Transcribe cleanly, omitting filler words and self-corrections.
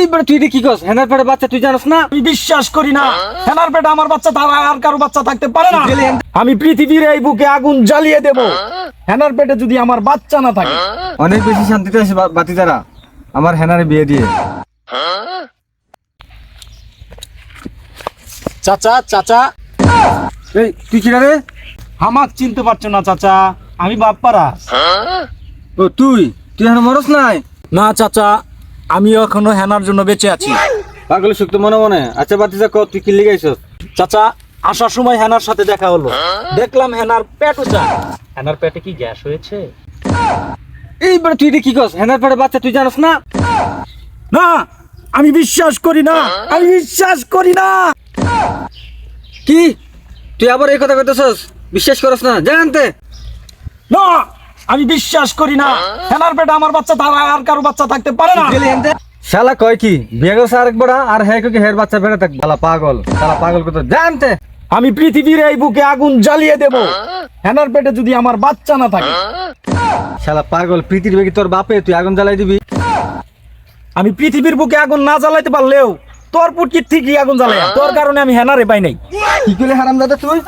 এইবার তুই কি কস হেনার পেটে বাচ্চা তুই জানোস না? আমি বিশ্বাস করি না হেনার পেটে আমার বাচ্চা ছাড়া আর কারো বাচ্চা থাকতে পারে না। আমি পৃথিবীর এই বুকে আগুন জ্বালিয়ে দেব হেনার পেটে যদি আমার বাচ্চা না থাকে। অনেক বেশি শান্তিতে আছে বাতিদারা আমার হেনারে বিয়ে দিয়ে। চাচা চাচা এই তুই কি রে? আমার চিনতে পারছো না চাচা, আমি বাপ্পারা। ও তুই এখন মরস নাই? না চাচা, আমি এখনো হেনার জন্য বেঁচে আছি। পাগল সুক্ত মনে মনে। আচ্ছা বাতিজা ক তুই কি লিগাইছস? চাচা আসার সময় হেনার সাথে দেখা হলো, দেখলাম হেনার পেট উঁচা। হেনার পেটে কি গ্যাস হয়েছে? এইবার তুই কি কস হেনার পেটে বাচ্চা তুই জানোস না? না আমি বিশ্বাস করি না, আমি বিশ্বাস করি না। কি তুই আবার এই কথা কইতেছস? বিশ্বাস করস না? জানতে না আমি বিশ্বাস করি না হেনার পেটে আমার বাচ্চা ছাড়া আর কারো বাচ্চা থাকতে পারে না। শালা কয় কি বিয়ে করছে আরেক বড়া আর হ্যাঁ কি হের বাচ্চা পেটে থাক? শালা পাগল কত জানতে। আমি পৃথিবীর এই বুকে আগুন জ্বালিয়ে দেব হেনার পেটে যদি আমার বাচ্চা না থাকে। শালা পাগল পৃথিবীর কি তোর বাপে তুই আগুন জ্বালাই দিবি? আমি পৃথিবীর বুকে আগুন না জ্বালাইতে পারলেও তোর পুটকির ঠিকই আগুন জ্বালাই, তোর কারণে আমি হেনারে পাই নাই। কি করলে হারাম দাদা তুই?